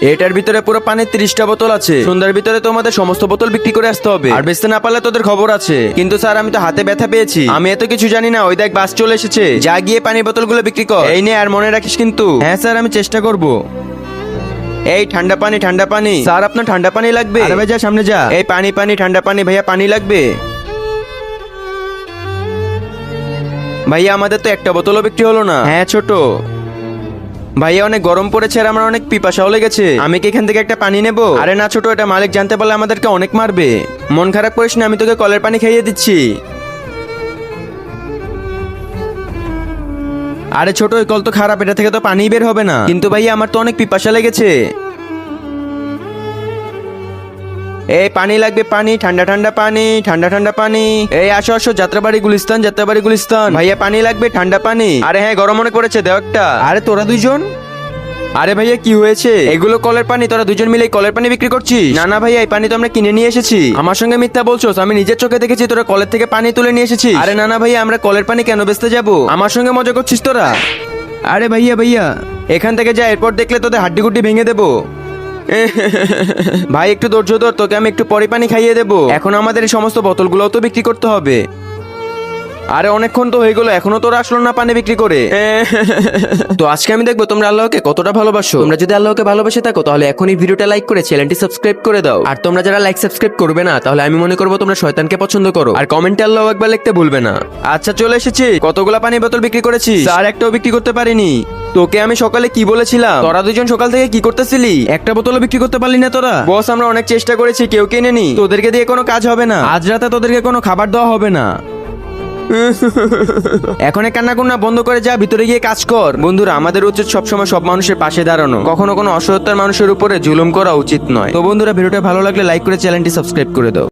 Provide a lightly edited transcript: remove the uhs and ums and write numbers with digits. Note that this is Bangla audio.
এটার ভিতরে পুরো পানির 30টা বোতল আছে। সন্ধ্যার ভিতরে তোমাদের সমস্ত বোতল বিক্রি করে আসতে হবে, আর বেচতে না পারলে তোদের খবর আছে। কিন্তু স্যার আমি তো হাতে ব্যথা পেয়েছি, আমি এত কিছু জানি না। ওই দেখ বাস চলে এসেছে, যা গিয়ে পানির বোতলগুলো বিক্রি কর। এই নে, আর মনে রাখিস কিন্তু। হ্যাঁ স্যার, আমি চেষ্টা করব। এই ঠান্ডা পানি, ঠান্ডা পানি। স্যার আপনার ঠান্ডা পানি লাগবে? আরে ভাই যা, সামনে যা। এই পানি পানি, ঠান্ডা পানি। ভাইয়া পানি লাগবে? ভাইয়া আমাদের তো একটা বোতলও বিক্রি হলো না। হ্যাঁ ছোট ভাইয়া, অনেক গরম পড়েছে আর আমার অনেক পিপাসাও লেগেছে। আমি কি এখান থেকে একটা পানি নেব? আরে না ছোট, এটা মালিক জানতে পারলে আমাদেরকে অনেক মারবে। মন খারাপ করিস না, আমি তোকে কলের পানি খাইয়ে দিচ্ছি। আরে ছোট, ওই কল তো খারাপ, এটা থেকে তো পানি বের হবে না। কিন্তু ভাইয়া আমার তো অনেক পিপাসা লেগেছে। এই পানি লাগবে, পানি, ঠান্ডা ঠান্ডা পানি, ঠান্ডা ঠান্ডা পানি। এই আসো আসো, যাত্রাবাড়ি গুলিস্তান, যাত্রাবাড়ি গুলিস্তান। ভাইয়া পানি লাগবে, ঠান্ডা পানি। আরে হ্যাঁ, গরম অনেক পড়েছে, দেও একটা। আরে তোরা দুইজন? আরে ভাইয়া কি হয়েছে? এগুলো কলের পানি, তোরা দুজন মিলে কলের পানি বিক্রি করছিস? না না ভাইয়া, এই পানি তো আমরা কিনে নিয়ে এসেছি। আমার সঙ্গে মিথ্যা বলছোস? আমি নিজের চোখে দেখেছি তোরা কলের থেকে পানি তুলে নিয়ে এসেছিস। আরে না না ভাইয়া, আমরা কলের পানি কেন বেচতে যাব? আমার সঙ্গে মজা করছিস তোরা? আরে ভাইয়া ভাইয়া, এখান থেকে যা, এরপর দেখলে তোদের হাড্ডি গুড্ডি ভেঙে দেবো। ভাই একটু ধৈর্য ধর, তোকে আমি একটু পরে পানি খাইয়ে দেবো। এখন আমাদের এই সমস্ত বোতলগুলো তো বিক্রি করতে হবে। আরে অনেকক্ষণ তো হয়ে গেল, এখনো তোরা আসলো না পানি বিক্রি করে। তো আজকে আমি দেখবো তোমরা আল্লাহকে কতটা ভালোবাসো। তোমরা যদি আল্লাহকে ভালোবেসে থাকো তাহলে এখনই ভিডিওটা লাইক করে চ্যানেলটি সাবস্ক্রাইব করে দাও। আর তোমরা যারা লাইক সাবস্ক্রাইব করবে না, তাহলে আমি মনে করবো তোমরা শয়তানকে পছন্দ করো। আর কমেন্টে আল্লাহু আকবার লিখতে ভুলবে না। আচ্ছা চলে এসেছি। কতগুলা পানি বোতল বিক্রি করেছি? আর একটাও বিক্রি করতে পারিনি। তোকে আমি সকালে কি বলেছিলাম? তোরা দুজন সকাল থেকে কি করতেছিলি? একটা বোতলও বিক্রি করতে পারলি না তোরা? বস আমরা অনেক চেষ্টা করেছি, কেউ কিনেনি। তোদেরকে দিয়ে কোনো কাজ হবে না। আজ রাতে তোদেরকে কোনো খাবার দেওয়া হবে না। এখন কান্না কান্না বন্ধ করে যা, ভিতরে গিয়ে কাজ কর। বন্ধুরা, আমাদের উচিত সবসময় সব মানুষের পাশে দাঁড়ানো, কখনো কোনো অসহায় মানুষের উপরে জুলুম করা উচিত নয়। তো বন্ধুরা, ভিডিওটা ভালো লাগলে লাইক করে চ্যানেলটি সাবস্ক্রাইব করে দাও।